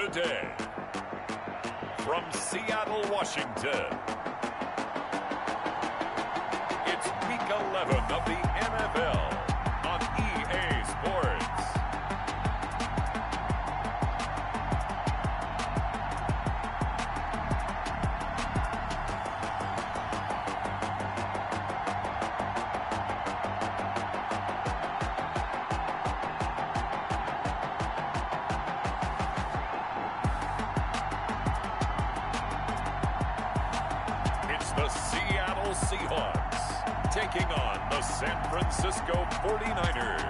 the day. From Seattle, Washington, it's Week 11 of the NFL on EA Sports. The Seattle Seahawks taking on the San Francisco 49ers.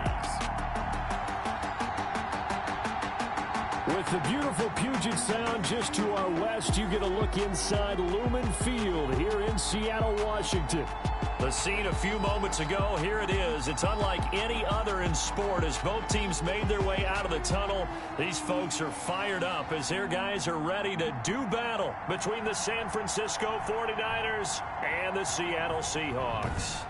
With the beautiful Puget Sound just to our west, you get a look inside Lumen Field here in Seattle, Washington. The scene a few moments ago, here it is. It's unlike any other in sport as both teams made their way out of the tunnel. These folks are fired up as their guys are ready to do battle between the San Francisco 49ers and the Seattle Seahawks.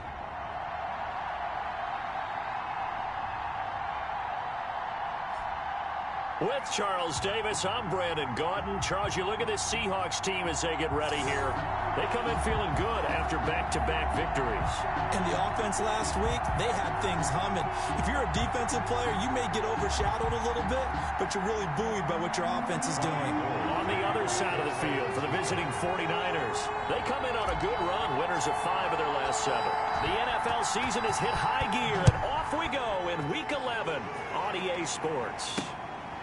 With Charles Davis, I'm Brandon Gaudin. Charles, you look at this Seahawks team as they get ready here. They come in feeling good after back-to-back victories. And the offense last week, they had things humming. If you're a defensive player, you may get overshadowed a little bit, but you're really buoyed by what your offense is doing. On the other side of the field for the visiting 49ers, they come in on a good run, winners of 5 of their last 7. The NFL season has hit high gear, and off we go in Week 11 on EA Sports.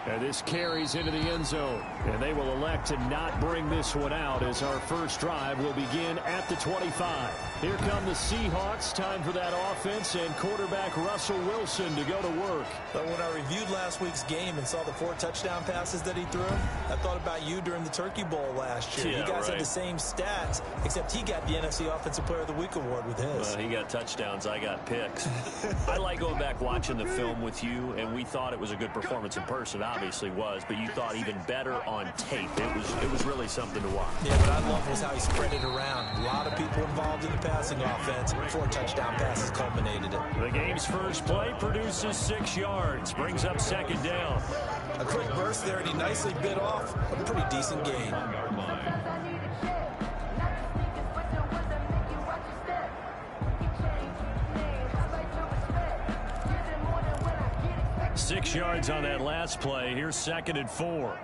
And this carries into the end zone. And they will elect to not bring this one out as our first drive will begin at the 25. Here come the Seahawks. Time for that offense and quarterback Russell Wilson to go to work. But when I reviewed last week's game and saw the 4 touchdown passes that he threw, I thought about you during the Turkey Bowl last year. Yeah, you guys had the same stats, except he got the NFC Offensive Player of the Week award with his. He got touchdowns. I got picks. I like going back watching the film with you, and we thought it was a good performance in person. Obviously was, but you thought even better on tape. It was really something to watch. Yeah, what I loved was how he spread it around. A lot of people involved in the passing offense. 4 touchdown passes culminated it. The game's first play produces 6 yards, brings up second down. A quick burst there, and he nicely bit off a pretty decent gain. 6 yards on that last play. Here's 2nd and 4.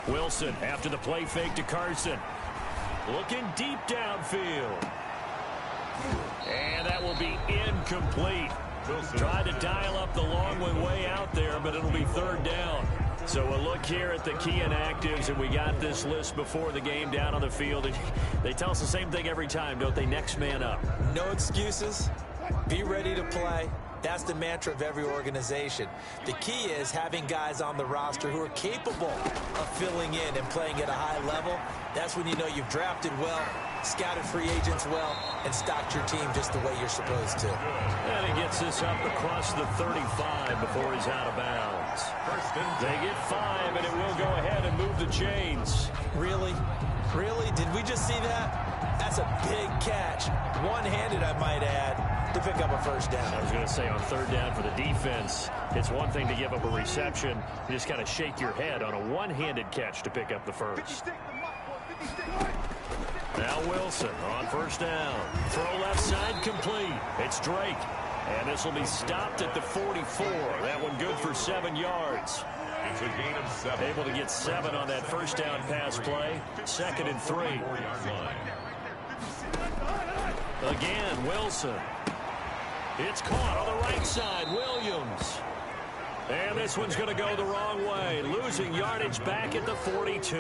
Wilson after the play fake to Carson. Looking deep downfield. And that will be incomplete. Tried to dial up the long one way out there, but it'll be 3rd down. So we'll look here at the key inactives, and we got this list before the game down on the field. They tell us the same thing every time, don't they? Next man up. No excuses. Be ready to play. That's the mantra of every organization. The key is having guys on the roster who are capable of filling in and playing at a high level. That's when you know you've drafted well, scouted free agents well, and stocked your team just the way you're supposed to. And he gets this up across the 35 before he's out of bounds. They get 5, and it will go ahead and move the chains. Really? Really? Did we just see that? That's a big catch. One-handed, I might add, to pick up a first down. I was going to say on 3rd down for the defense, it's one thing to give up a reception. You just got to shake your head on a one-handed catch to pick up the first. Now Wilson on 1st down. Throw left side complete. It's Drake. And this will be stopped at the 44. That one good for 7 yards. It's a gain of 7. Able to get 7 on that 1st down pass play. 2nd and 3. Again, Wilson. It's caught on the right side. Williams. And this one's going to go the wrong way. Losing yardage back at the 42.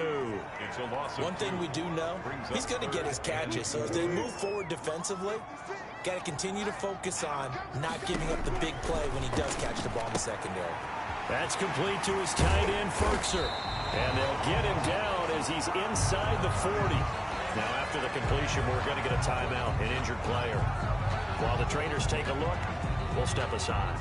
One thing we do know, he's going to get his catches. So as they move forward defensively, got to continue to focus on not giving up the big play when he does catch the ball in the secondary. That's complete to his tight end, Ferkser. And they'll get him down as he's inside the 40. Now, after the completion, we're going to get a timeout, an injured player. While the trainers take a look, we'll step aside.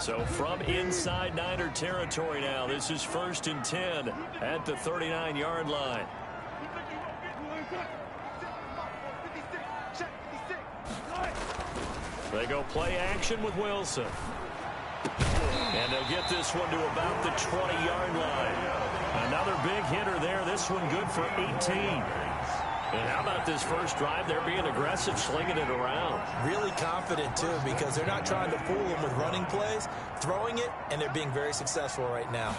So from inside Niner territory now, this is 1st and 10 at the 39-yard line. They go play action with Wilson. And they'll get this one to about the 20-yard line. Another big hitter there. This one good for 18. And how about this first drive? They're being aggressive, slinging it around. Really confident, too, because they're not trying to fool them with running plays, throwing it, and they're being very successful right now.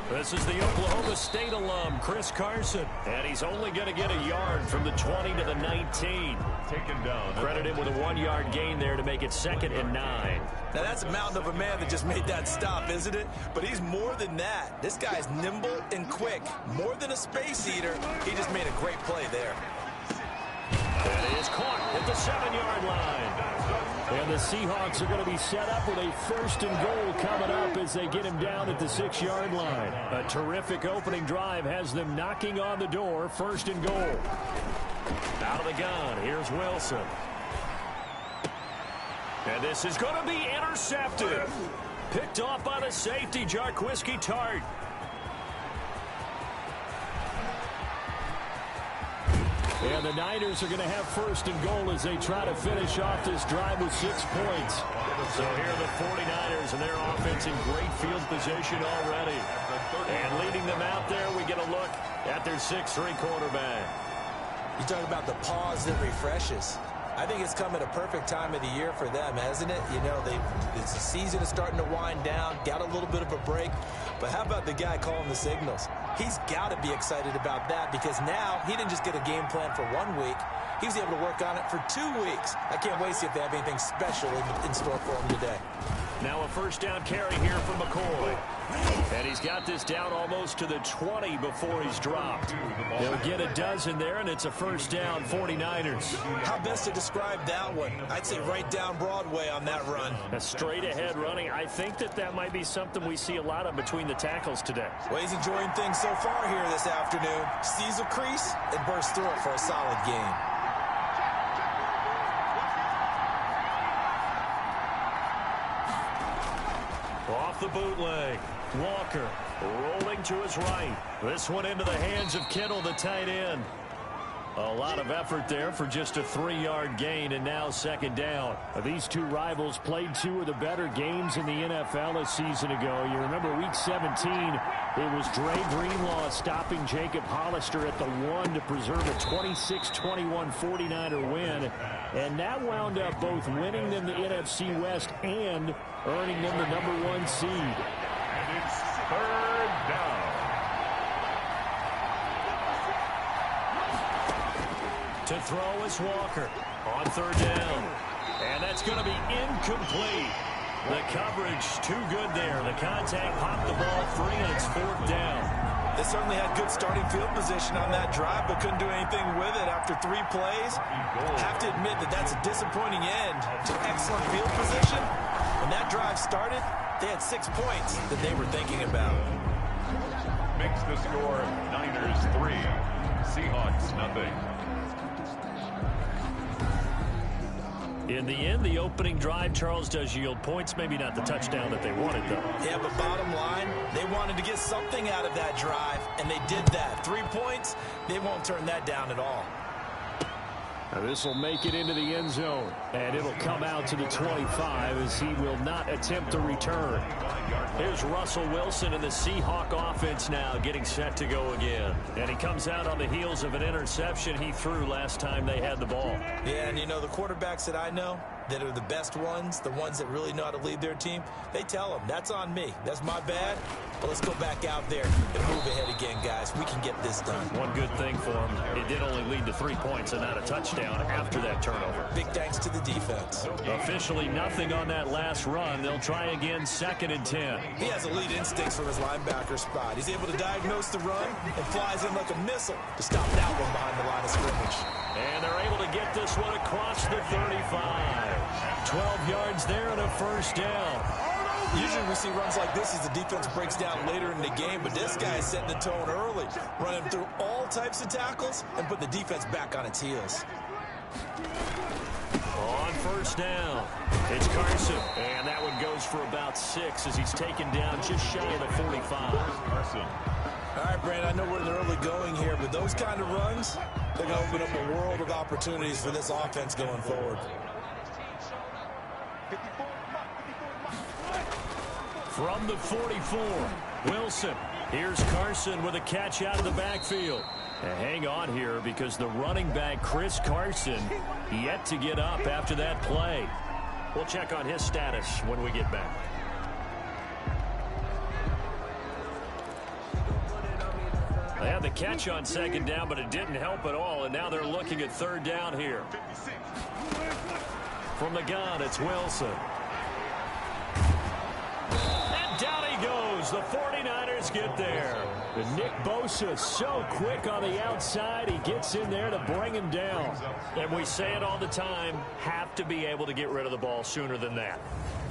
This is the Oklahoma State alum, Chris Carson. And he's only going to get a yard from the 20 to the 19. Taken down. Credit him with a 1-yard gain there to make it 2nd and 9. Now, that's a mountain of a man that just made that stop, isn't it? But he's more than that. This guy's nimble and quick. More than a space eater. He just made a great play there. And it is caught at the 7-yard line. And the Seahawks are going to be set up with a 1st and goal coming up as they get him down at the 6-yard line. A terrific opening drive has them knocking on the door. 1st and goal. Out of the gun, here's Wilson. And this is going to be intercepted. Picked off by the safety, Jarquiski Tart. And the Niners are going to have 1st and goal as they try to finish off this drive with 6 points. So here are the 49ers and their offense in great field position already. And leading them out there, we get a look at their 6'3" quarterback. You talk about the pause that refreshes. I think it's come at a perfect time of the year for them, hasn't it? You know, the season is starting to wind down, got a little bit of a break. But how about the guy calling the signals? He's got to be excited about that because now he didn't just get a game plan for 1 week. He was able to work on it for 2 weeks. I can't wait to see if they have anything special in store for him today. Now a 1st down carry here from McCoy. And he's got this down almost to the 20 before he's dropped. They'll get a dozen there, and it's a 1st down, 49ers. How best to describe that one? I'd say right down Broadway on that run. A straight-ahead running. I think that might be something we see a lot of between the tackles today. Well, he's enjoying things so far here this afternoon. Sees a crease and bursts through it for a solid gain. Off the bootleg. Walker rolling to his right. This one into the hands of Kittle, the tight end. A lot of effort there for just a 3-yard gain, and now 2nd down. These two rivals played 2 of the better games in the NFL a season ago. You remember Week 17, it was Dre Greenlaw stopping Jacob Hollister at the 1 to preserve a 26-21 49er win. And that wound up both winning them the NFC West and earning them the #1 seed. And it's 3rd down. To throw is Walker on 3rd down. And that's going to be incomplete. The coverage too good there. The contact popped the ball free, and it's 4th down. They certainly had good starting field position on that drive, but couldn't do anything with it after 3 plays. Have to admit that that's a disappointing end to excellent field position. When that drive started, they had 6 points that they were thinking about. Makes the score Niners 3, Seahawks nothing. In the end, the opening drive, Charles, does yield points. Maybe not the touchdown that they wanted, though. Yeah, but bottom line, they wanted to get something out of that drive, and they did that. 3 points, they won't turn that down at all. Now this will make it into the end zone, and it'll come out to the 25 as he will not attempt to return. Here's Russell Wilson in the Seahawk offense now getting set to go again. And he comes out on the heels of an interception he threw last time they had the ball. Yeah, and you know, the quarterbacks that I know that are the best ones, the ones that really know how to lead their team, they tell them, that's on me. That's my bad. But let's go back out there and move ahead again, guys. We can get this done. One good thing for him, it did only lead to 3 points and not a touchdown after that turnover. Big thanks to the defense. Officially nothing on that last run. They'll try again 2nd and 10. He has elite instincts from his linebacker spot. He's able to diagnose the run and flies in like a missile to stop that one behind the line of scrimmage. And they're able to get this one across the 35. 12 yards there and a 1st down. Usually we see runs like this as the defense breaks down later in the game, but this guy is setting the tone early, running through all types of tackles and putting the defense back on its heels. On 1st first down. It's Carson, and that one goes for about 6 as he's taken down just shy of the 45. Carson. All right, Brandon, I know we're in the early going here, but those kind of runs, they're going to open up a world of opportunities for this offense going forward. From the 44, Wilson. Here's Carson with a catch out of the backfield. And hang on here because the running back, Chris Carson, yet to get up after that play. We'll check on his status when we get back. They had the catch on second down, but it didn't help at all, and now they're looking at third down here. From the gun, it's Wilson. And down he goes. The 49ers get there. And Nick Bosa so quick on the outside. He gets in there to bring him down. And we say it all the time, have to be able to get rid of the ball sooner than that.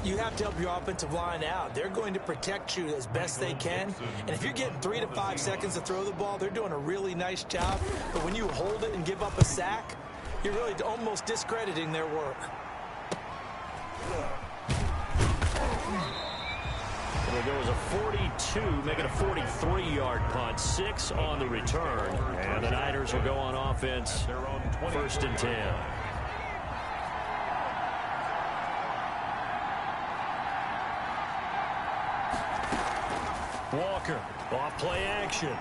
You have to help your offensive line out. They're going to protect you as best they can. And if you're getting 3 to 5 seconds to throw the ball, they're doing a really nice job. But when you hold it and give up a sack, you're really almost discrediting their work. It'll go as a 42, make it a 43-yard punt. 6 on the return. And the Niners will go on offense. They're on 1st and 10. Walker, off play action.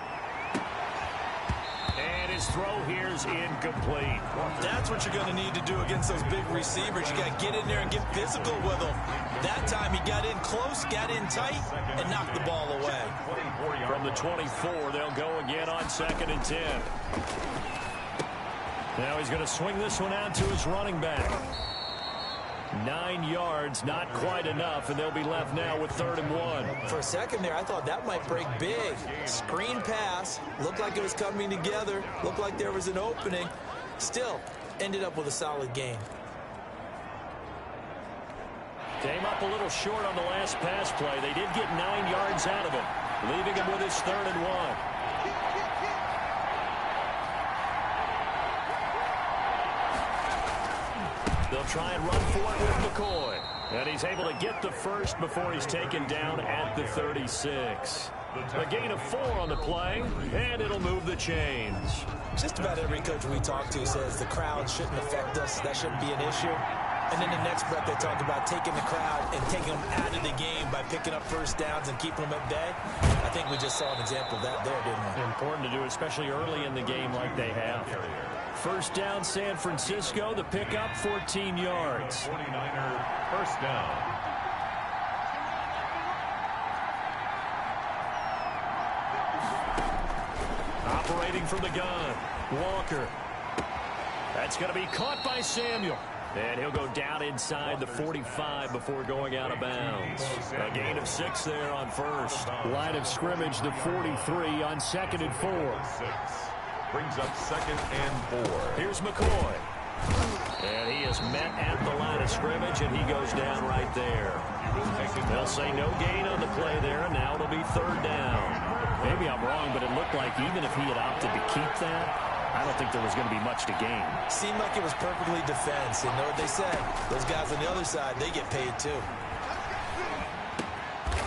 And his throw here is incomplete. That's what you're going to need to do against those big receivers. You got to get in there and get physical with them. That time he got in close, got in tight, and knocked the ball away. From the 24, they'll go again on 2nd and 10. Now he's going to swing this one out to his running back. 9 yards, not quite enough, and they'll be left now with 3rd and 1. For a second there, I thought that might break big. Screen pass, looked like it was coming together, looked like there was an opening. Still, ended up with a solid game. Came up a little short on the last pass play. They did get 9 yards out of it, leaving him with his 3rd and 1. They'll try and run for it with McCoy. And he's able to get the first before he's taken down at the 36. A gain of 4 on the play, and it'll move the chains. Just about every coach we talk to says the crowd shouldn't affect us. That shouldn't be an issue. And then the next breath they talk about taking the crowd and taking them out of the game by picking up first downs and keeping them at bay. I think we just saw an example of that there, didn't we? Important to do, especially early in the game like they have. First down, San Francisco. The pickup, 14 yards. 49er first down. Operating from the gun, Walker. That's going to be caught by Samuel. And he'll go down inside the 45 before going out of bounds. A gain of 6 there on first. Line of scrimmage, the 43 on 2nd and 4. Brings up 2nd and 4. Here's McCoy. And he is met at the line of scrimmage, and he goes down right there. They'll say no gain on the play there, and now it'll be 3rd down. Maybe I'm wrong, but it looked like even if he had opted to keep that, I don't think there was going to be much to gain. Seemed like it was perfectly defense. And know what they said? Those guys on the other side, they get paid too.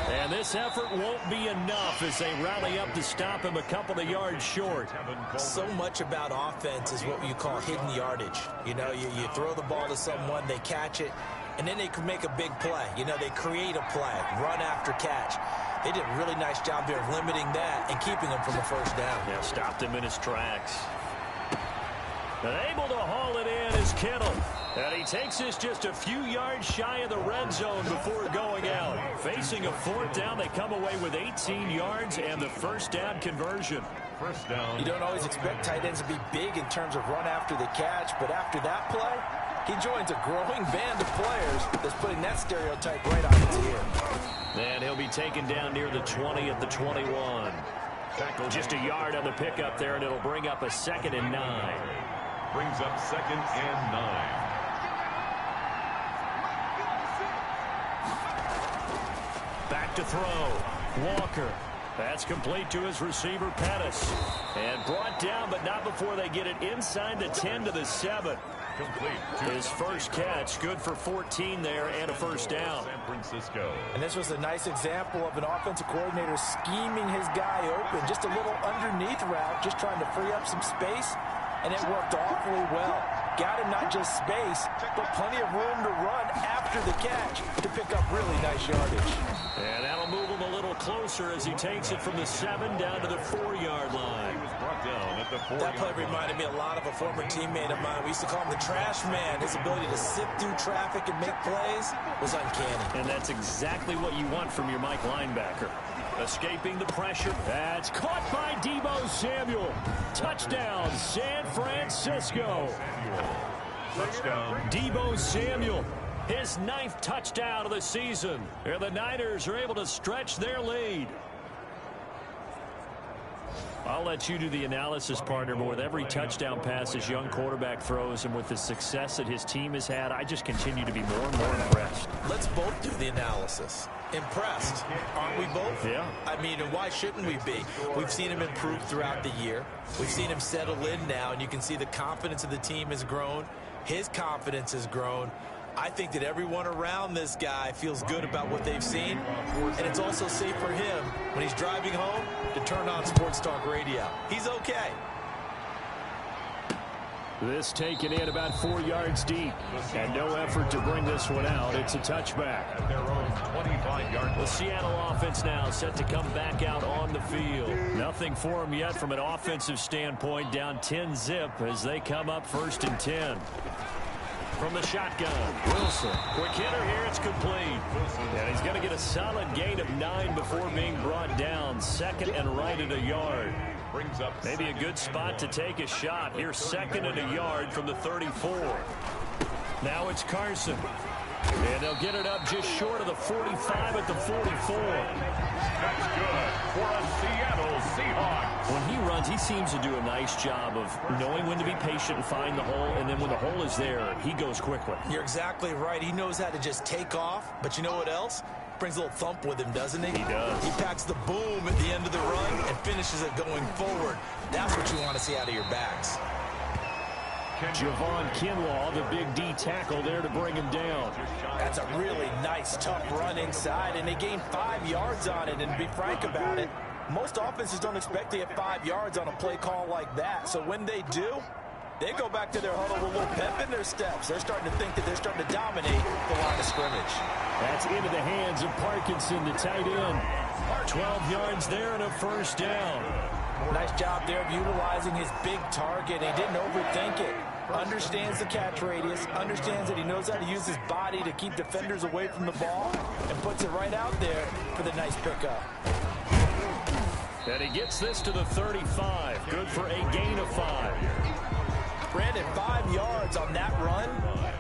And this effort won't be enough as they rally up to stop him a couple of yards short. So much about offense is what you call hidden yardage. You know, you throw the ball to someone, they catch it, and then they can make a big play. You know, they create a play, run after catch. They did a really nice job there of limiting that and keeping him from a first down. Yeah, stopped him in his tracks. And able to haul it in is Kittle. And he takes this just a few yards shy of the red zone before going out. Facing a 4th down, they come away with 18 yards and the first down conversion. First down. You don't always expect tight ends to be big in terms of run after the catch, but after that play, he joins a growing band of players that's putting that stereotype right on its ear. And he'll be taken down near the 20 at the 21. Just a yard on the pickup there, and it'll bring up a 2nd and 9. Brings up 2nd and 9. Back to throw. Walker. That's complete to his receiver, Pettis. And brought down, but not before they get it inside the 10 to the 7. His first catch, good for 14 there and a first down. San Francisco. And this was a nice example of an offensive coordinator scheming his guy open. Just a little underneath route, just trying to free up some space, and it worked awfully well. Got him not just space, but plenty of room to run after the catch to pick up really nice yardage. And that'll move him a little closer as he takes it from the 7 down to the 4-yard line. He was brought down at the 4-yard line. That play reminded me a lot of a former teammate of mine. We used to call him the trash man. His ability to sift through traffic and make plays was uncanny. And that's exactly what you want from your Mike linebacker. Escaping the pressure. That's caught by Deebo Samuel. Touchdown, San Francisco. Touchdown. Deebo Samuel. His 9th touchdown of the season. And the Niners are able to stretch their lead. I'll let you do the analysis, partner, but with every touchdown pass this young quarterback throws and with the success that his team has had, I just continue to be more and more impressed. Let's both do the analysis. Impressed, aren't we both? Yeah. I mean, and why shouldn't we be? We've seen him improve throughout the year. We've seen him settle in now, and you can see the confidence of the team has grown. His confidence has grown. I think that everyone around this guy feels good about what they've seen, and it's also safe for him when he's driving home to turn on Sports Talk Radio. He's okay. This taken in about 4 yards deep, and no effort to bring this one out. It's a touchback. At their own 25-yard The line. Seattle offense now set to come back out on the field. Nothing for him yet from an offensive standpoint, down 10-zip as they come up 1st and 10. From the shotgun. Wilson. Quick hitter here, it's complete. And he's going to get a solid gain of 9 before being brought down. 2nd and right at a yard. Brings up Maybe a good spot to take a shot. Here's 2nd and a yard from the 34. Now it's Carson. And they'll get it up just short of the 45 at the 44. That's good for a Seattle Seahawks. When he runs, he seems to do a nice job of knowing when to be patient and find the hole, and then when the hole is there, he goes quickly. You're exactly right. He knows how to just take off, but you know what else? Brings a little thump with him, doesn't he? He does. He packs the boom at the end of the run and finishes it going forward. That's what you want to see out of your backs. Javon Kinlaw, the big D tackle there to bring him down. That's a really nice, tough run inside, and they gained 5 yards on it. And to be frank about it, most offenses don't expect to get 5 yards on a play call like that. So when they do, they go back to their huddle with a little pep in their steps. They're starting to think that they're starting to dominate the line of scrimmage. That's into the hands of Parkinson, the tight end. 12 yards there and a 1st down. Nice job there of utilizing his big target. He didn't overthink it. Understands the catch radius, understands that he knows how to use his body to keep defenders away from the ball, and puts it right out there for the nice pickup. And he gets this to the 35. Good for a gain of 5. Brandon, 5 yards on that run.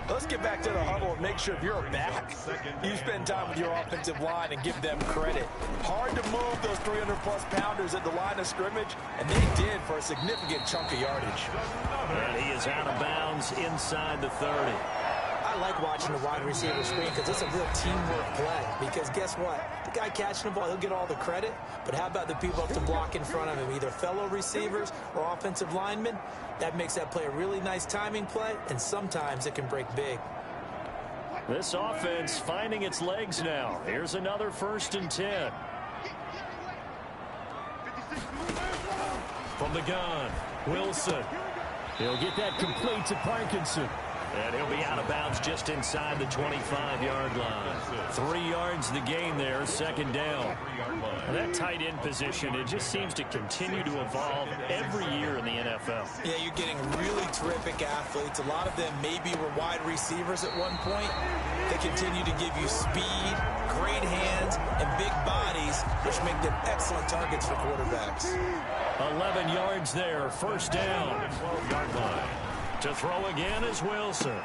Let's get back to the huddle and make sure if you're a back, you spend time with your offensive line and give them credit. Hard to move those 300-plus pounders at the line of scrimmage, and they did for a significant chunk of yardage. And he is out of bounds inside the 30. I like watching the wide receiver screen because it's a real teamwork play. Because guess what? The guy catching the ball, he'll get all the credit. But how about the people up to block in front of him, either fellow receivers or offensive linemen? That makes that play a really nice timing play, and sometimes it can break big. This offense finding its legs now. Here's another 1st and 10. From the gun, Wilson. He'll get that complete to Parkinson. And he'll be out of bounds just inside the 25-yard line. 3 yards the gain there, 2nd down. And that tight end position, it just seems to continue to evolve every year in the NFL. Yeah, you're getting really terrific athletes. A lot of them maybe were wide receivers at one point. They continue to give you speed, great hands, and big bodies, which make them excellent targets for quarterbacks. 11 yards there, 1st down. 12-yard line. To throw again is Wilson.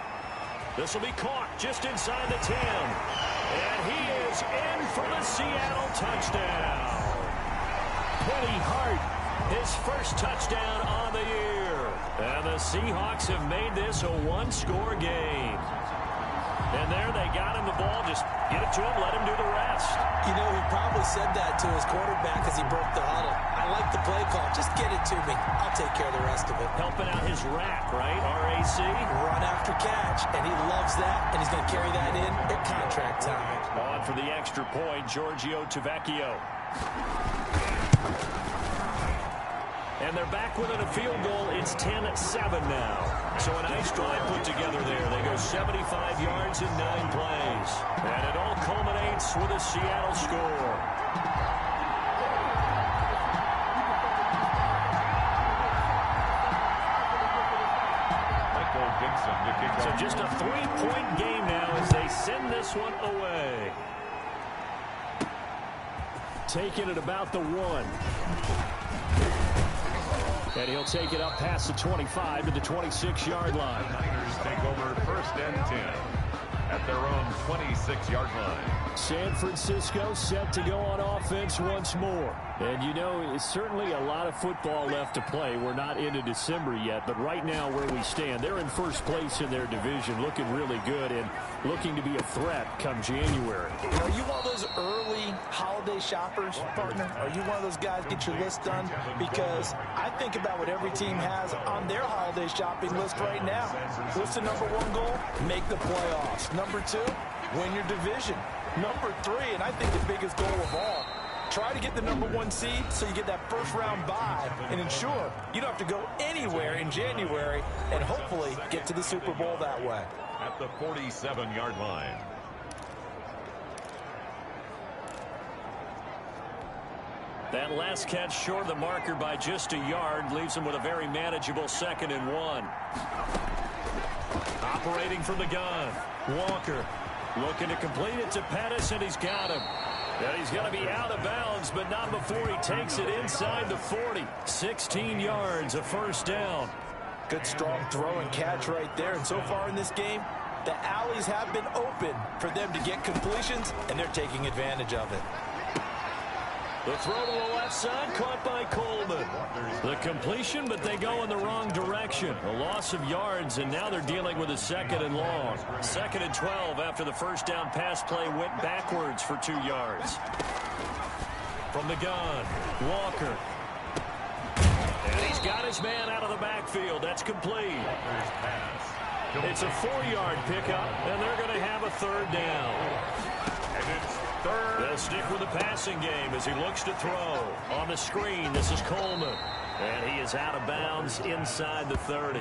This will be caught just inside the 10. And he is in for the Seattle touchdown. Penny Hart, His first touchdown on the year. And the Seahawks have made this a one-score game. And there they got him the ball just get it to him, let him do the rest. You know, he probably said that to his quarterback as he broke the huddle. I like the play call. Just get it to me. I'll take care of the rest of it. Helping out his rack, right? RAC. Run after catch, and he loves that, and he's going to carry that in at contract time. On for the extra point, Giorgio Tavecchio. And they're back within a field goal. It's 10-7 now. So a nice drive put together there. They go 75 yards in 9 plays. And it all culminates with a Seattle score. So just a 3-point game now as they send this one away. Taking it about the 1. And he'll take it up past the 25 to the 26-yard line. Niners take over 1st and 10 at their own 26-yard line. San Francisco set to go on offense once more. And, you know, it's certainly a lot of football left to play. We're not into December yet, but right now where we stand, they're in first place in their division, looking really good and looking to be a threat come January. Are you one of those early holiday shoppers, partner? Are you one of those guys get your list done? Because I think about what every team has on their holiday shopping list right now. What's the number 1 goal? Make the playoffs. Number 2, win your division. Number 3, and I think the biggest goal of all, try to get the number 1 seed so you get that first-round bye and ensure you don't have to go anywhere in January and hopefully get to the Super Bowl that way. At the 47-yard line. That last catch short of the marker by just a yard leaves him with a very manageable 2nd and 1. Operating from the gun, Walker looking to complete it to Pettis, and he's got him. And he's going to be out of bounds, but not before he takes it inside the 40. 16 yards, a first down. Good strong throw and catch right there. And so far in this game, the alleys have been open for them to get completions, and they're taking advantage of it. The throw to the left side, caught by Coleman. The completion, but they go in the wrong direction. A loss of yards, and now they're dealing with a 2nd and long. 2nd and 12 after the first down pass play went backwards for 2 yards. From the gun, Walker. And he's got his man out of the backfield. That's complete. It's a 4-yard pickup, and they're going to have a 3rd down. And it's 3rd. They'll stick with the passing game as he looks to throw. On the screen, this is Coleman. And he is out of bounds inside the 30.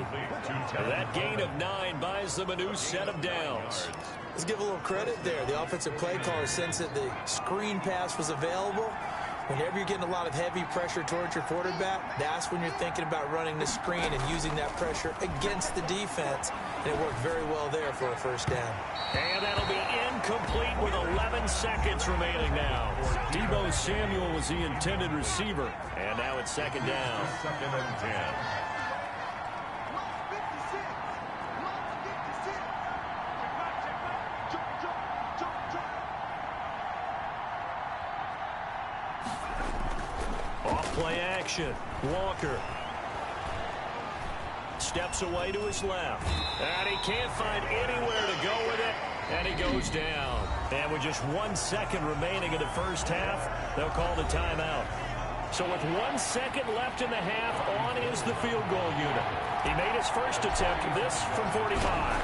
That gain of 9 buys them a new set of downs. Let's give a little credit there. The offensive play caller sensed that the screen pass was available. Whenever you're getting a lot of heavy pressure towards your quarterback, that's when you're thinking about running the screen and using that pressure against the defense. And it worked very well there for a first down. And that'll be incomplete with 11 seconds remaining now. Deebo Samuel was the intended receiver. And now it's 2nd down. 2nd and 10. Play action. Walker steps away to his left. And he can't find anywhere to go with it. And he goes down. And with just 1 second remaining in the first half, they'll call the timeout. So with 1 second left in the half, on is the field goal unit. He made his first attempt, this from 45.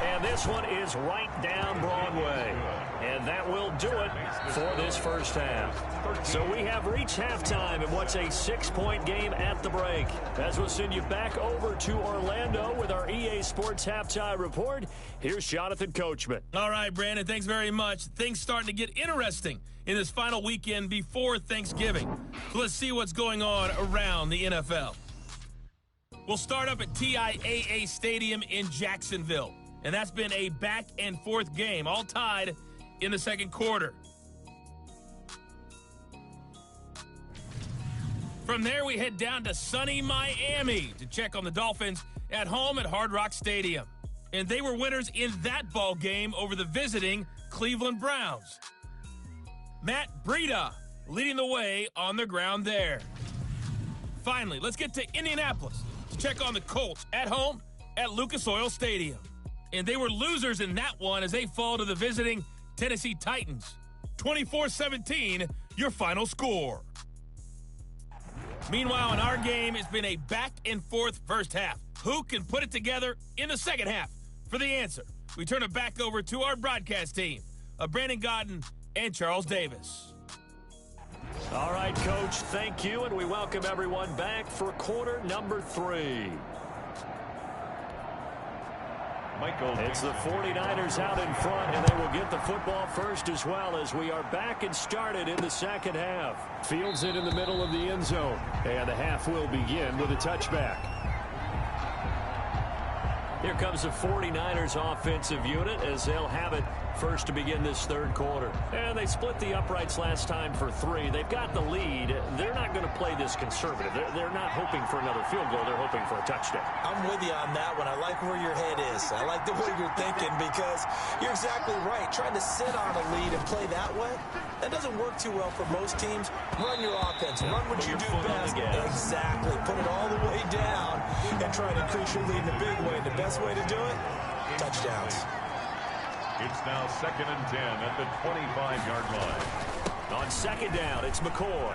And this one is right down Broadway. And that will do it for this first half. So we have reached halftime in what's a 6-point game at the break. As we'll send you back over to Orlando with our EA Sports Halftime Report, here's Jonathan Coachman. All right, Brandon, thanks very much. Things starting to get interesting in this final weekend before Thanksgiving. So let's see what's going on around the NFL. We'll start up at TIAA Stadium in Jacksonville. And that's been a back-and-forth game, all tied in the second quarter. From there, we head down to sunny Miami to check on the Dolphins at home at Hard Rock Stadium. And they were winners in that ball game over the visiting Cleveland Browns. Matt Breida leading the way on the ground there. Finally, let's get to Indianapolis to check on the Colts at home at Lucas Oil Stadium. and they were losers in that one as they fall to the visiting Tennessee Titans. 24-17, your final score. Meanwhile, in our game, it's been a back-and-forth first half. Who can put it together in the second half? For the answer, we turn it back over to our broadcast team of Brandon Godden and Charles Davis. All right, Coach, thank you, and we welcome everyone back for quarter number 3. It's the 49ers out in front, and they will get the football first as well as we are back and started in the second half. Fields it in the middle of the end zone, and the half will begin with a touchback. Here comes the 49ers offensive unit as they'll have it first to begin this third quarter. And they split the uprights last time for 3. They've got the lead. They're not going to play this conservative. They're not hoping for another field goal. They're hoping for a touchdown. I'm with you on that one. I like where your head is. I like the way you're thinking because you're exactly right. Trying to sit on a lead and play that way, that doesn't work too well for most teams. Run your offense. Run what you do best. Exactly. Put it all the way down and try to increase your lead in a big way. The best way to do it, touchdowns. It's now 2nd and 10 at the 25-yard line. On second down, it's McCoy.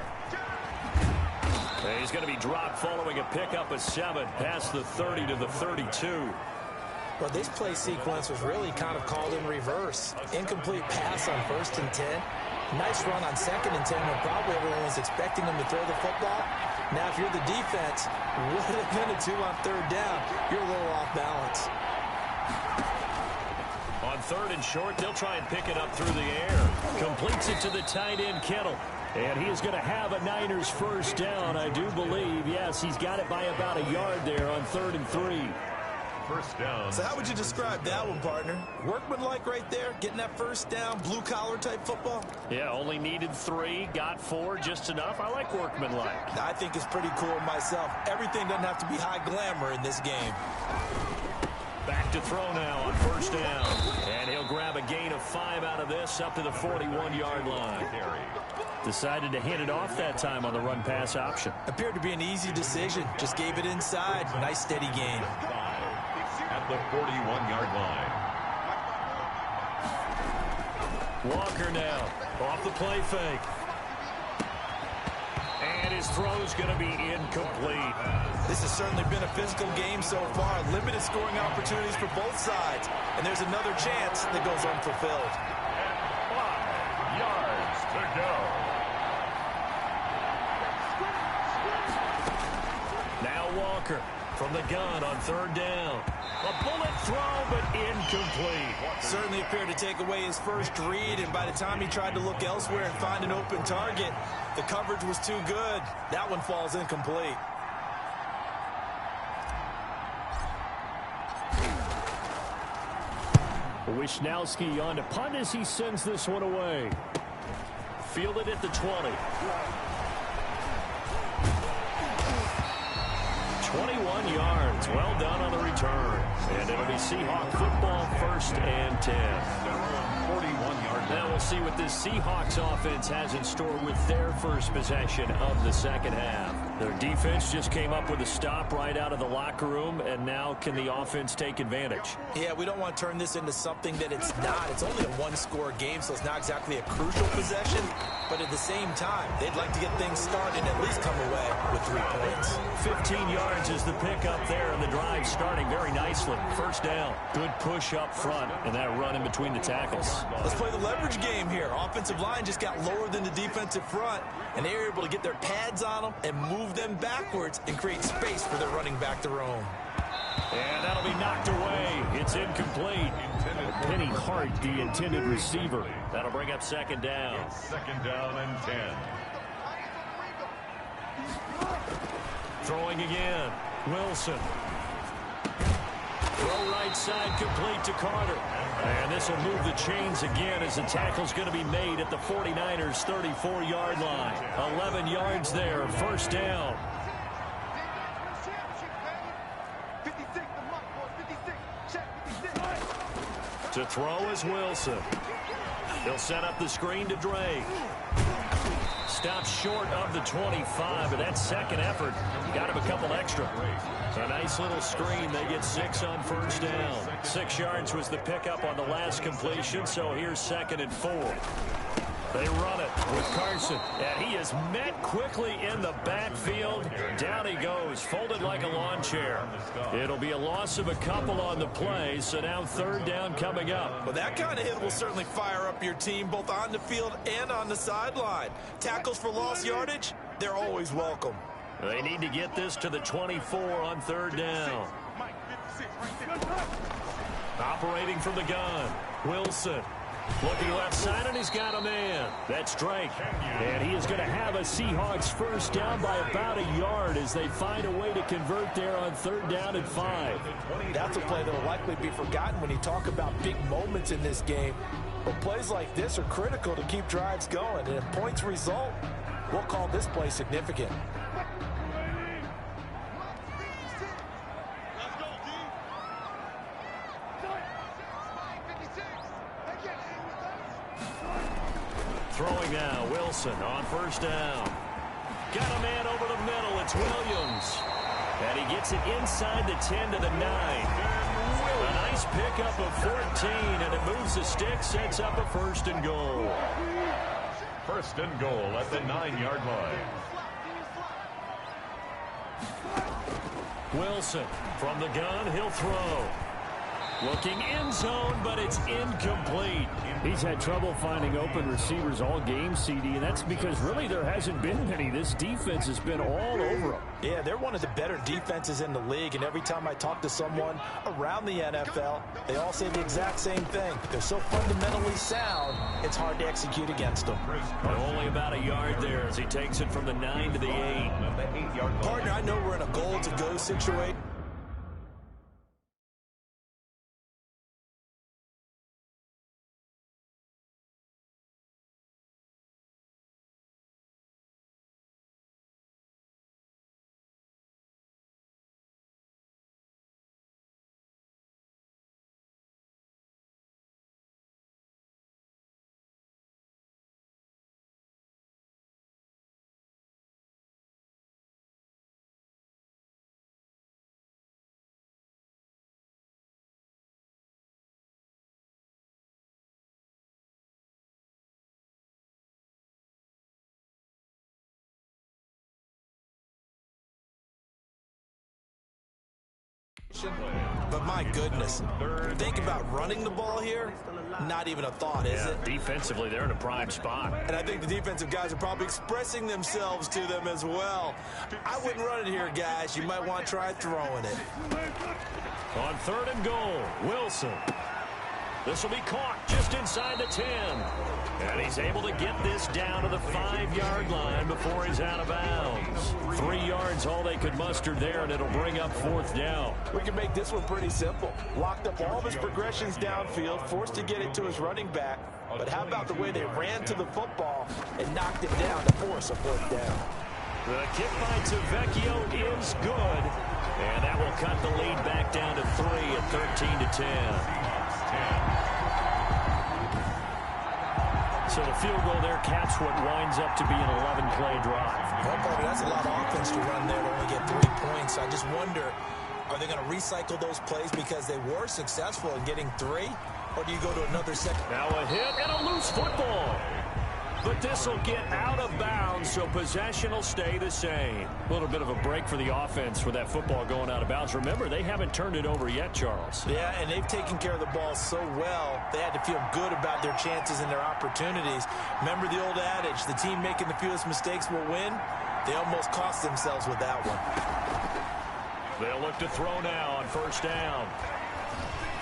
He's going to be dropped following a pickup of 7 past the 30 to the 32. Well, this play sequence was really kind of called in reverse. Incomplete pass on 1st and 10. Nice run on 2nd and 10 when probably everyone was expecting them to throw the football. Now, if you're the defense, what are they going to do on 3rd down? You're a little off balance. On 3rd and short, they'll try and pick it up through the air. Completes it to the tight end, Kittle. And he is going to have a Niners first down, I do believe. Yes, he's got it by about a yard there on 3rd and 3. First down. So how would you describe that one, partner? Workmanlike right there, getting that first down, blue-collar type football? Yeah, only needed 3, got 4, just enough. I like workmanlike. I think it's pretty cool myself. Everything doesn't have to be high glamour in this game. Back to throw now on 1st down. And he'll grab a gain of 5 out of this up to the 41-yard line. Decided to hand it off that time on the run-pass option. Appeared to be an easy decision. Just gave it inside. Nice steady gain. At the 41-yard line. Walker now off the play fake. And his throw's going to be incomplete. This has certainly been a physical game so far. Limited scoring opportunities for both sides. And there's another chance that goes unfulfilled. 5 yards to go. Now Walker from the gun on 3rd down. A bullet throw, but incomplete. Certainly appeared to take away his first read, and by the time he tried to look elsewhere and find an open target, the coverage was too good. That one falls incomplete. Wisnowski on to punt as he sends this one away. Fielded at the 20. 21 yards. Well done on the return. And it'll be Seahawk football 1st and 10. 41-yard. Now we'll see what this Seahawks offense has in store with their first possession of the second half. Their defense just came up with a stop right out of the locker room, and now can the offense take advantage? Yeah, we don't want to turn this into something that it's not. It's only a one-score game, so it's not exactly a crucial possession. But at the same time, they'd like to get things started and at least come away with 3 points. 15 yards is the pickup there, and the drive starting very nicely. 1st down. Good push up front, and that run in between the tackles. Let's play the leverage game here. Offensive line just got lower than the defensive front, and they were able to get their pads on them and move them backwards and create space for their running back to roam. And that'll be knocked away. It's incomplete. Penny Hart, the intended receiver. That'll bring up 2nd down. 2nd down and 10. Throwing again. Wilson. Throw right side complete to Carter. And this will move the chains again as the tackle's going to be made at the 49ers' 34-yard line. 11 yards there. 1st down. To throw is Wilson. He'll set up the screen to Drake. stopped short of the 25, but that second effort got him a couple extra. A nice little screen. They get 6 on first down. 6 yards was the pickup on the last completion, so here's 2nd and 4. They run it with Carson, and he is met quickly in the backfield. Down he goes, folded like a lawn chair. It'll be a loss of a couple on the play, so now 3rd down coming up. Well, that kind of hit will certainly fire up your team, both on the field and on the sideline. Tackles for lost yardage, they're always welcome. They need to get this to the 24 on 3rd down. Operating from the gun, Wilson. Looking left side, and he's got a man. That's Drake. And he is going to have a Seahawks first down by about a yard as they find a way to convert there on 3rd down and 5. That's a play that will likely be forgotten when you talk about big moments in this game. But plays like this are critical to keep drives going. And if points result, we'll call this play significant. Throwing now, Wilson on first down. Got a man over the middle. It's Williams. And he gets it inside the 10 to the 9. A nice pickup of 14, and it moves the stick, sets up a 1st and goal. 1st and goal at the 9-yard line. Wilson from the gun, he'll throw. Looking end zone, but it's incomplete. He's had trouble finding open receivers all game, CD, and that's because really there hasn't been many. This defense has been all over them. Yeah, they're one of the better defenses in the league, and every time I talk to someone around the NFL, they all say the exact same thing. They're so fundamentally sound, it's hard to execute against them. Only about a yard there as he takes it from the 9 to the 8. Partner, I know we're in a goal-to-go situation. But my goodness, think about running the ball here. Not even a thought, is it? Defensively, they're in a prime spot. And I think the defensive guys are probably expressing themselves to them as well. I wouldn't run it here, guys. You might want to try throwing it. On 3rd and goal, Wilson. This will be caught just inside the 10. And he's able to get this down to the 5-yard line before he's out of bounds. 3 yards, all they could muster there, and it'll bring up 4th down. We can make this one pretty simple. Locked up all of his progressions downfield, forced to get it to his running back. But how about the way they ran to the football and knocked it down to force a 4th down? The kick by Tavecchio is good. And that will cut the lead back down to 3 at 13 to 10. So the field goal there caps what winds up to be an 11-play drive. Well, Bobby, that's a lot of offense to run there to only get 3 points. I just wonder, are they going to recycle those plays because they were successful in getting 3? Or do you go to another second? Now a hit and a loose football. But this will get out of bounds, so possession will stay the same. A little bit of a break for the offense with that football going out of bounds. Remember, they haven't turned it over yet, Charles. Yeah, and they've taken care of the ball so well, they had to feel good about their chances and their opportunities. Remember the old adage, the team making the fewest mistakes will win? They almost cost themselves with that one. They'll look to throw now on first down.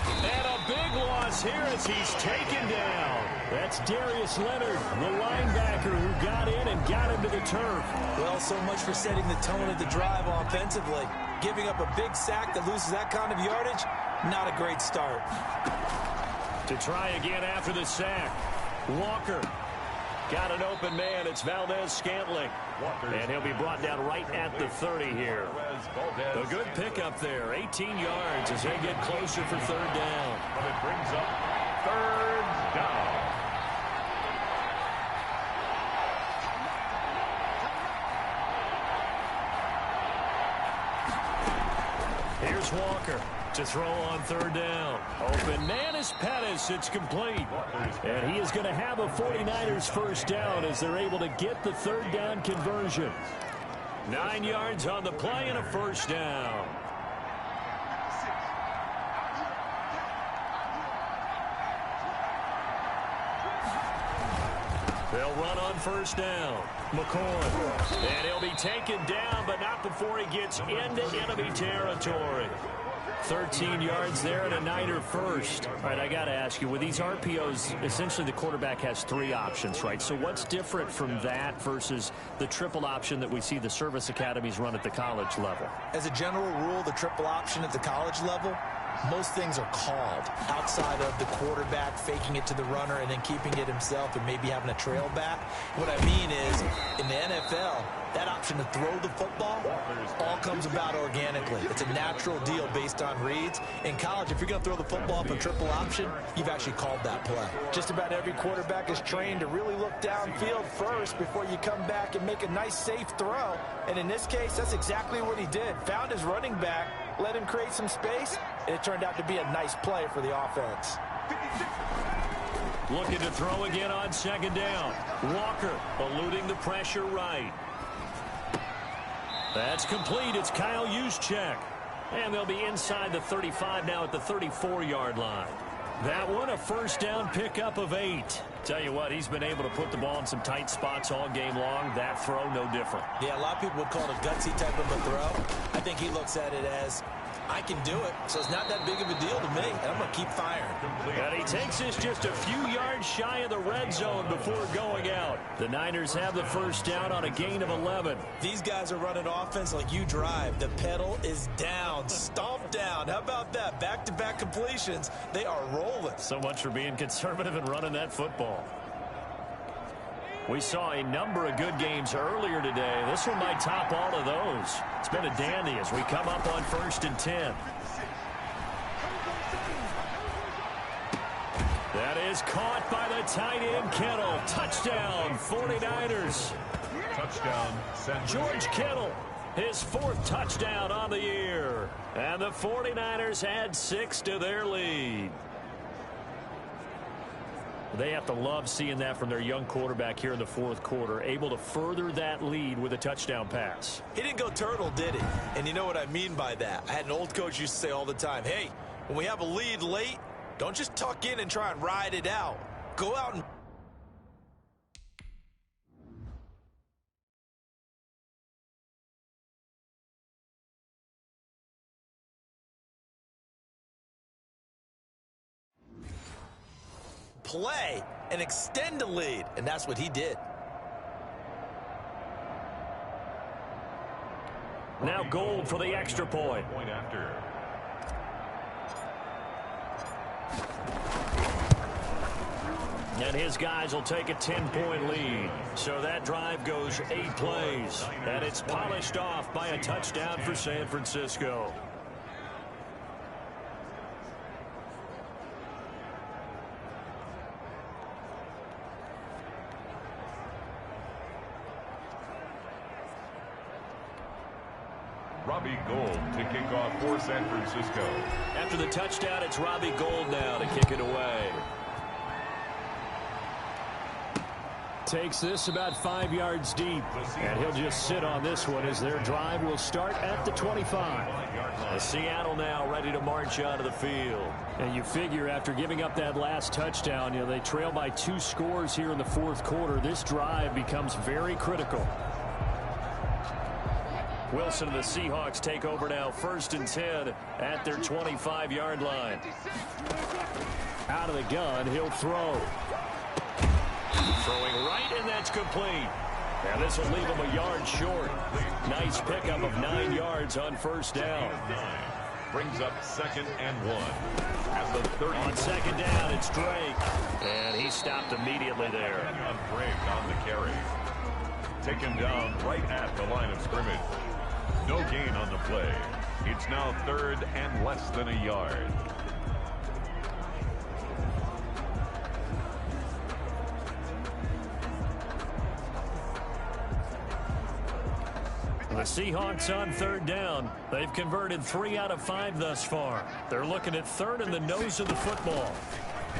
And a big loss here as he's taken down. That's Darius Leonard, the linebacker who got in and got him to the turf. Well, so much for setting the tone of the drive offensively. Giving up a big sack that loses that kind of yardage, not a great start. To try again after the sack, Walker. Got an open man. It's Valdez-Scantling. And he'll be brought down right at the 30 here. A good pickup there. 18 yards as they get closer for 3rd down. But it brings up 3rd down. Here's Walker to throw on third down. Open man is Pettis. It's complete. And he is going to have a 49ers first down as they're able to get the third down conversion. 9 yards on the play and a first down. They'll run on first down. McCoy. And he'll be taken down, but not before he gets into enemy territory. 13 yards there and a Niner first. All right, I got to ask you, with these RPOs, essentially the quarterback has 3 options, right? So what's different from that versus the triple option that we see the service academies run at the college level? As a general rule, the triple option at the college level, most things are called outside of the quarterback faking it to the runner and then keeping it himself and maybe having a trail back. What I mean is, in the NFL, that option to throw the football all comes about organically. It's a natural deal based on reads. In college, if you're going to throw the football for triple option, you've actually called that play. Just about every quarterback is trained to really look downfield first before you come back and make a nice, safe throw. And in this case, that's exactly what he did. Found his running back, let him create some space, and it turned out to be a nice play for the offense. Looking to throw again on second down. Walker eluding the pressure right. That's complete. It's Kyle Juszczyk. And they'll be inside the 35 now at the 34-yard line. That one a first down pickup of 8. Tell you what, he's been able to put the ball in some tight spots all game long. That throw, no different. Yeah, a lot of people would call it a gutsy type of a throw. I think he looks at it as, I can do it, so it's not that big of a deal to me, and I'm going to keep firing. And he takes this just a few yards shy of the red zone before going out. The Niners have the first down on a gain of 11. These guys are running offense like you drive. The pedal is down, stomped down. How about that? Back-to-back completions. They are rolling. So much for being conservative and running that football. We saw a number of good games earlier today. This one might top all of those. It's been a dandy as we come up on 1st and 10. That is caught by the tight end Kittle. Touchdown, 49ers. Touchdown, George Kittle, his 4th touchdown on the year. And the 49ers add 6 to their lead. They have to love seeing that from their young quarterback here in the 4th quarter, able to further that lead with a touchdown pass. He didn't go turtle, did he? And you know what I mean by that. I had an old coach used to say all the time, hey, when we have a lead late, don't just tuck in and try and ride it out. Go out and play and extend the lead, and that's what he did. Now Gold for the extra point. Point after. And his guys will take a 10-point lead. So that drive goes 8 plays, and it's polished off by a touchdown for San Francisco. Robbie Gould to kick off for San Francisco. After the touchdown, it's Robbie Gould now to kick it away. Takes this about 5 yards deep, and he'll just sit on this one as their drive will start at the 25. Seattle now ready to march out of the field. And you figure after giving up that last touchdown, they trail by 2 scores here in the 4th quarter. This drive becomes very critical. Wilson and the Seahawks take over now, 1st and 10 at their 25-yard line. Out of the gun, he'll throw. Throwing right, and that's complete. And this will leave him a yard short. Nice pickup of 9 yards on 1st down. Brings up 2nd and 1. At the 30. On 2nd down, it's Drake. And he stopped immediately there. On Drake on the carry. Taken down right at the line of scrimmage. No gain on the play. It's now 3rd and less than a yard. The Seahawks on third down. They've converted 3 out of 5 thus far. They're looking at third in the nose of the football.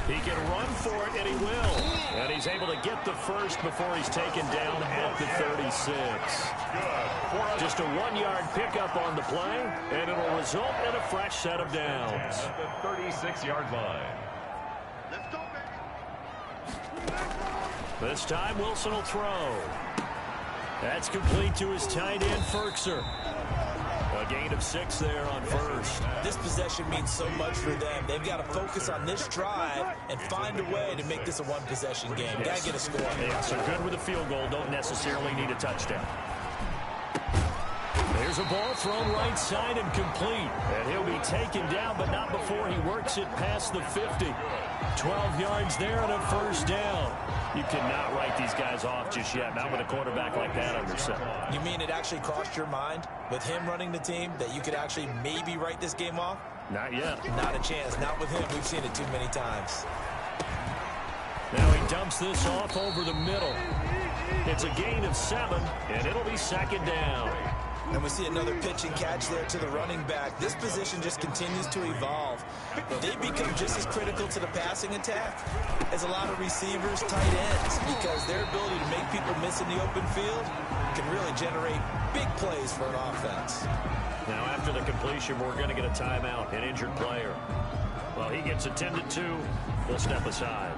He can run for it, and he will. And he's able to get the first before he's taken down at the 36. Just a 1-yard pickup on the play, and it'll result in a fresh set of downs. At the 36-yard line. This time, Wilson will throw. That's complete to his tight end, Ferkser. A gain of 6 there on first. This possession means so much for them. They've got to focus on this drive and find a way to make this a one-possession game. Yes. Got to get a score. Yeah, so good with a field goal. Don't necessarily need a touchdown. There's a ball thrown right side and complete. And he'll be taken down, but not before he works it past the 50. 12 yards there and a first down. You cannot write these guys off just yet, not with a quarterback like that under center. You mean it actually crossed your mind with him running the team that you could actually maybe write this game off? Not yet. Not a chance. Not with him. We've seen it too many times. Now he dumps this off over the middle. It's a gain of 7, and it'll be second down. And we see another pitch and catch there to the running back. This position just continues to evolve. They become just as critical to the passing attack as a lot of receivers, tight ends, because their ability to make people miss in the open field can really generate big plays for an offense. Now after the completion, we're going to get a timeout, an injured player. Well, he gets attended to. We'll step aside.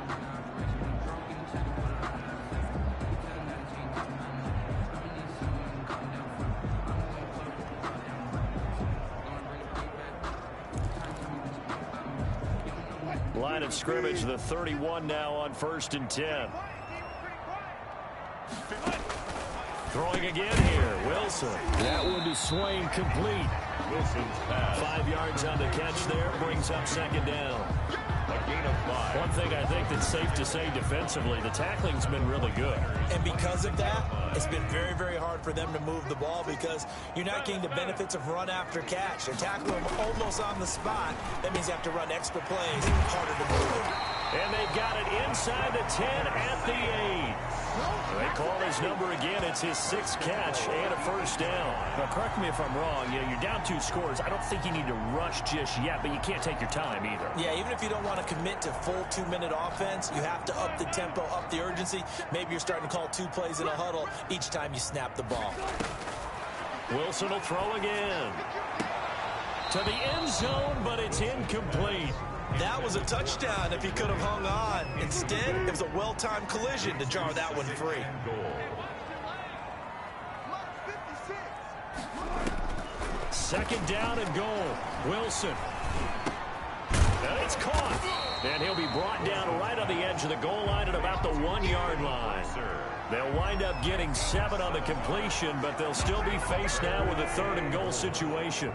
Line of scrimmage, the 31 now on 1st and 10. Throwing again here, Wilson. That one to Swain, complete. Wilson's pass. 5 yards on the catch there, brings up second down. A gain of 5. One thing I think that's safe to say defensively, the tackling's been really good. And because of that, it's been very, very hard for them to move the ball because you're not getting the benefits of run after catch. They're tackling them almost on the spot. That means you have to run extra plays, harder to move them. And they've got it inside the 10 at the 8. They call his number again. It's his 6th catch and a first down. Now, correct me if I'm wrong. You know, you're down 2 scores. I don't think you need to rush just yet, but you can't take your time either. Yeah, even if you don't want to commit to full 2-minute offense, you have to up the tempo, up the urgency. Maybe you're starting to call 2 plays in a huddle each time you snap the ball. Wilson will throw again. To the end zone, but it's incomplete. That was a touchdown if he could have hung on. Instead, it was a well-timed collision to jar that one free. Second down and goal. Wilson. And it's caught. And he'll be brought down right on the edge of the goal line at about the 1-yard line. They'll wind up getting 7 on the completion, but they'll still be faced now with a 3rd and goal situation.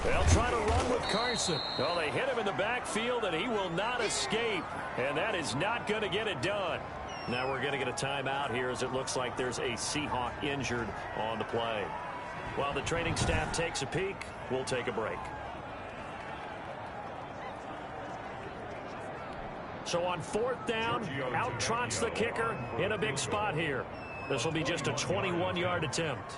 They'll try to run with Carson. Well, they hit him in the backfield, and he will not escape. And that is not going to get it done. Now we're going to get a timeout here as it looks like there's a Seahawk injured on the play. While the training staff takes a peek, we'll take a break. So on 4th down, out trots the kicker in a big spot here. This will be just a 21-yard attempt.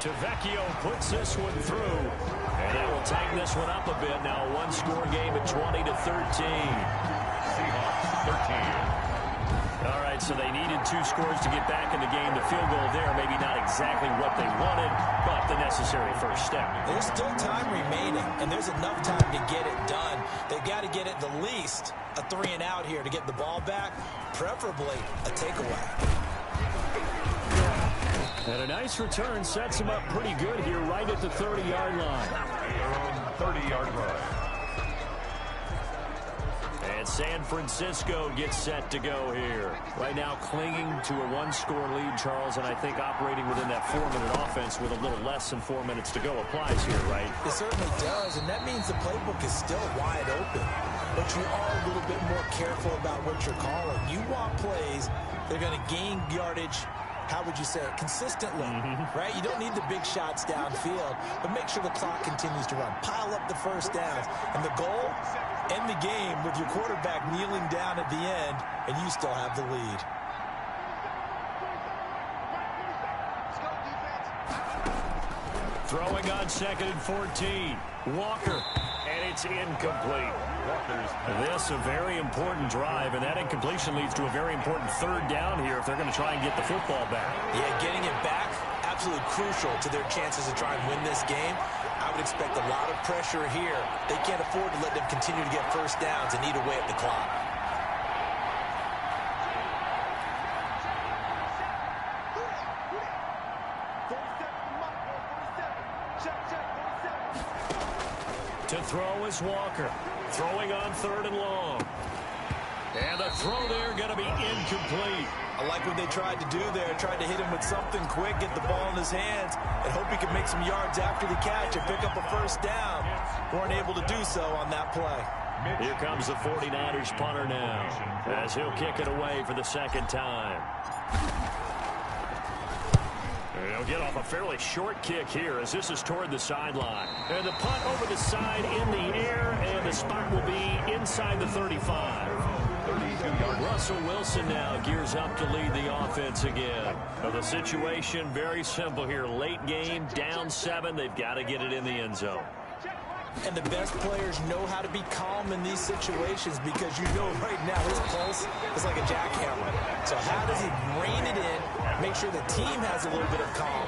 Tavecchio puts this one through, and that will tighten this one up a bit. Now a 1-score game at 20-13. Seahawks 13. All right, so they needed 2 scores to get back in the game. The field goal there, maybe not exactly what they wanted, but the necessary first step. There's still time remaining, and there's enough time to get it done. They've got to get at the least a 3-and-out here to get the ball back, preferably a takeaway. And a nice return sets him up pretty good here right at the 30-yard line. Their own 30-yard line. And San Francisco gets set to go here. Right now clinging to a 1-score lead, Charles, and I think operating within that 4-minute offense with a little less than 4 minutes to go applies here, right? It certainly does, and that means the playbook is still wide open. But you are a little bit more careful about what you're calling. You want plays that are going to gain yardage how would you say it, consistently, right? You don't need the big shots downfield, but make sure the clock continues to run. Pile up the first downs. And the goal, end the game with your quarterback kneeling down at the end, and you still have the lead. Throwing on 2nd and 14. Walker, and it's incomplete. This a very important drive, and that incompletion leads to a very important 3rd down here if they're going to try and get the football back. Yeah, getting it back, absolutely crucial to their chances to try and win this game. I would expect a lot of pressure here. They can't afford to let them continue to get first downs and eat away at the clock. To throw is Walker. Throwing on 3rd and long. And the throw there going to be incomplete. I like what they tried to do there. Tried to hit him with something quick, get the ball in his hands, and hope he could make some yards after the catch and pick up a first down. Weren't able to do so on that play. Here comes the 49ers punter now, as he'll kick it away for the 2nd time. He'll get off a fairly short kick here as this is toward the sideline. And the punt over the side in the air, and the spot will be inside the 35. Russell Wilson now gears up to lead the offense again. Well, the situation very simple here. Late game, down 7. They've got to get it in the end zone. And the best players know how to be calm in these situations because you know right now his pulse is like a jackhammer. So how does he rein it in, make sure the team has a little bit of calm,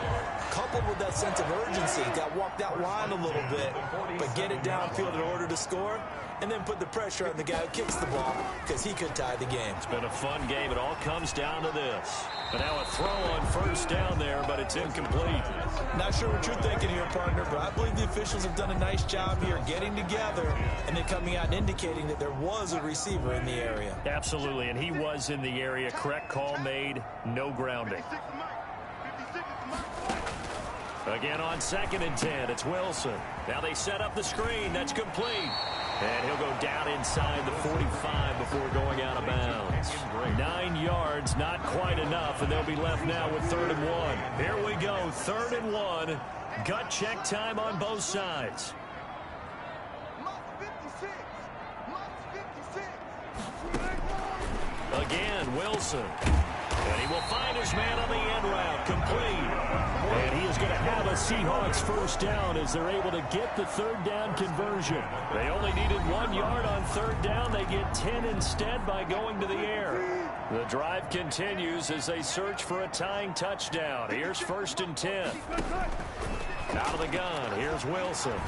coupled with that sense of urgency, got walked that line a little bit, but get it downfield in order to score, and then put the pressure on the guy who kicks the ball because he could tie the game. It's been a fun game. It all comes down to this. But now a throw on 1st down there, but it's incomplete. Not sure what you're thinking here, partner, but I believe the officials have done a nice job here getting together and then coming out and indicating that there was a receiver in the area. Absolutely, and he was in the area. Correct call made, no grounding. Again on 2nd and 10, it's Wilson. Now they set up the screen. That's complete. And he'll go down inside the 45 before going out of bounds. 9 yards, not quite enough, and they'll be left now with 3rd and 1. Here we go, 3rd and 1. Gut check time on both sides. Again, Wilson. And he will find his man on the end route, complete. And he is going to have a Seahawks first down as they're able to get the 3rd down conversion. They only needed 1 yard on 3rd down. They get 10 instead by going to the air. The drive continues as they search for a tying touchdown. Here's 1st and 10. Out of the gun, here's Wilson.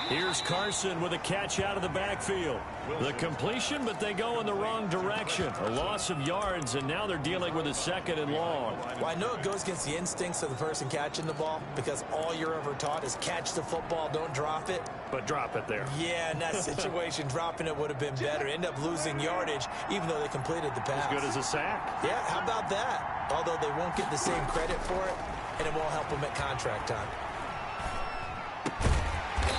Here's Carson with a catch out of the backfield. The completion, but they go in the wrong direction. A loss of yards, and now they're dealing with a 2nd and long. Well, I know it goes against the instincts of the person catching the ball because all you're ever taught is catch the football, don't drop it. But drop it there. Yeah, in that situation, dropping it would have been better. End up losing yardage, even though they completed the pass. As good as a sack. Yeah, how about that? Although they won't get the same credit for it, and it won't help them at contract time.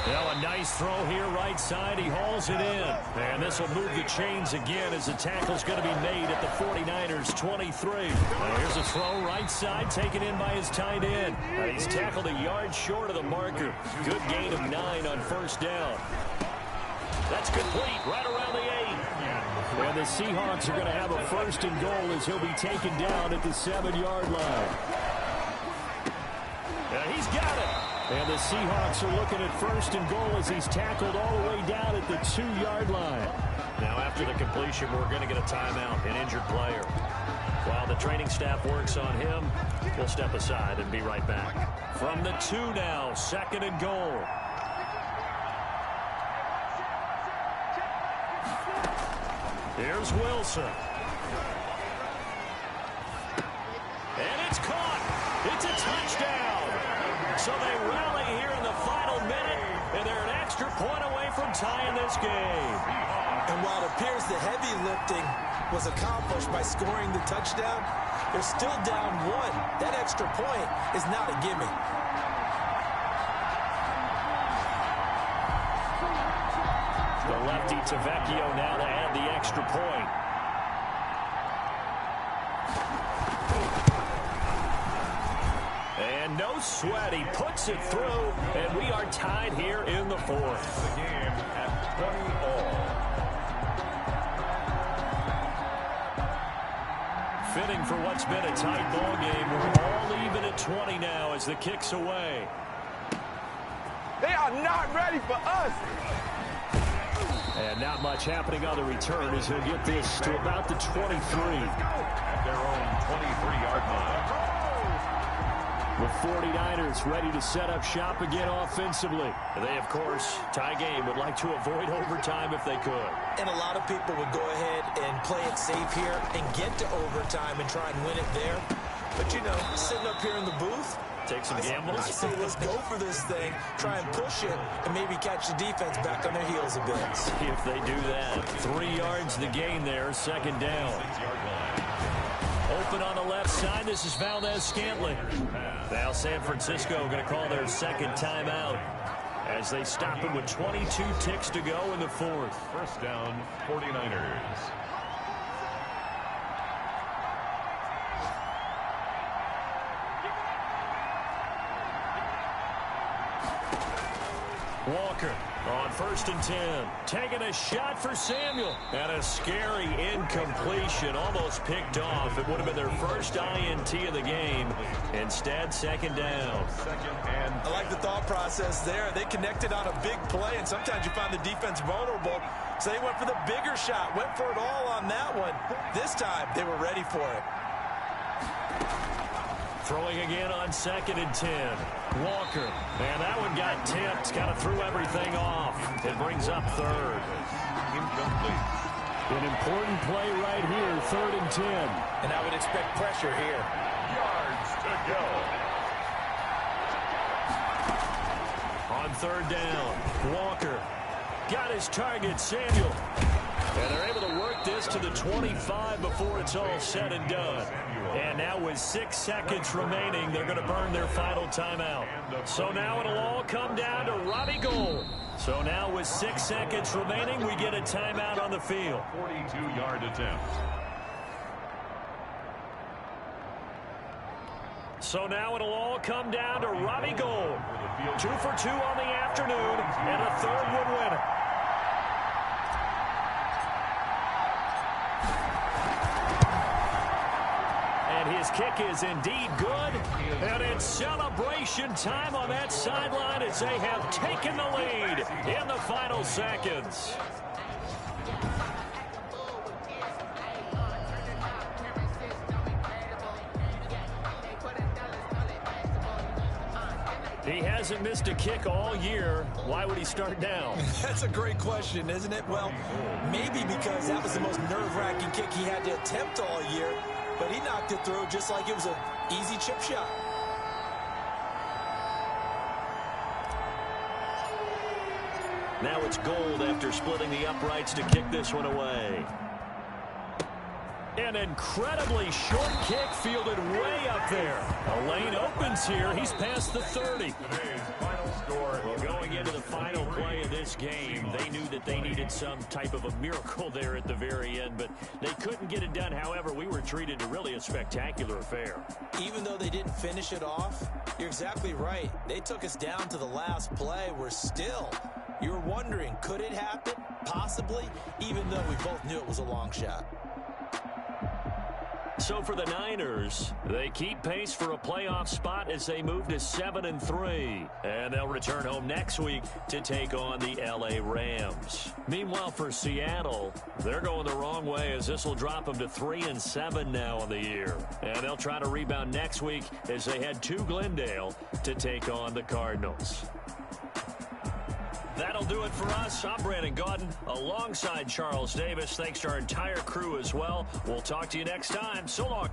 Well, a nice throw here right side. He hauls it in. And this will move the chains again as the tackle's going to be made at the 49ers 23. Now here's a throw right side taken in by his tight end. He's tackled a yard short of the marker. Good gain of 9 on 1st down. That's complete right around the 8. And the Seahawks are going to have a 1st and goal as he'll be taken down at the 7-yard line. And he's got it. And the Seahawks are looking at 1st and goal as he's tackled all the way down at the 2-yard line. Now after the completion, we're going to get a timeout, an injured player. While the training staff works on him, we'll step aside and be right back. From the 2 now, 2nd and goal. Here's Wilson. And it's caught. It's a touchdown. So they rally here in the final minute, and they're an extra point away from tying this game. And while it appears the heavy lifting was accomplished by scoring the touchdown, they're still down 1. That extra point is not a gimme. The lefty Tavecchio now to add the extra point. no sweat. He puts it through, and we are tied here in the fourth. The game at 20 all. Fitting for what's been a tight ball game. We're all even at 20 now as the kick's away. They are not ready for us. And not much happening on the return as he'll get this to about the 23. At their own 23-yard line. The 49ers ready to set up shop again offensively. They, of course, tie game, would like to avoid overtime if they could. And a lot of people would go ahead and play it safe here and get to overtime and try and win it there. But, you know, sitting up here in the booth, take some gambles. I say let's go for this thing, try and push it, and maybe catch the defense back on their heels a bit. See if they do that. 3 yards to gain there, second down. 6-yard line. Open on the left side. This is Valdez-Scantling. Now San Francisco going to call their second timeout as they stop him with 22 ticks to go in the fourth. First down, 49ers. Walker on 1st and 10. Taking a shot for Samuel. And a scary incompletion. Almost picked off. It would have been their first INT of the game. Instead, second down. Second and I like the thought process there. They connected on a big play, and sometimes you find the defense vulnerable. So they went for the bigger shot, went for it all on that one. This time, they were ready for it. Throwing again on 2nd and 10. Walker. And that one got tipped. Kind of threw everything off. It brings up third. incomplete. An important play right here, 3rd and 10. And I would expect pressure here. Yards to go. On 3rd down, Walker got his target, Samuel. And they're able to work this to the 25 before it's all said and done. And now with 6 seconds remaining, they're going to burn their final timeout. So now it'll all come down to Robbie Gould. So now with 6 seconds remaining, we get a timeout on the field. 42-yard attempt. So now it'll all come down to Robbie Gould. 2 for 2 on the afternoon, and a third would win it. And his kick is indeed good. And it's celebration time on that sideline as they have taken the lead in the final seconds. He hasn't missed a kick all year. Why would he start now? That's a great question, isn't it? Well, maybe because that was the most nerve-wracking kick he had to attempt all year, but he knocked it through just like it was an easy chip shot. Now it's Gould after splitting the uprights to kick this one away. An incredibly short kick fielded way up there. A lane opens here. He's past the 30. Today's final score. Well, going into the final play of this game, they knew that they needed some type of a miracle there at the very end, but they couldn't get it done. However, we were treated to really a spectacular affair. Even though they didn't finish it off, you're exactly right. They took us down to the last play. We're still, you're wondering, could it happen? Possibly, even though we both knew it was a long shot. So for the Niners, they keep pace for a playoff spot as they move to 7-3. And they'll return home next week to take on the LA Rams. Meanwhile, for Seattle, they're going the wrong way as this will drop them to 3-7 now on the year. And they'll try to rebound next week as they head to Glendale to take on the Cardinals. That'll do it for us. I'm Brandon Gaudin alongside Charles Davis. Thanks to our entire crew as well. We'll talk to you next time. So long.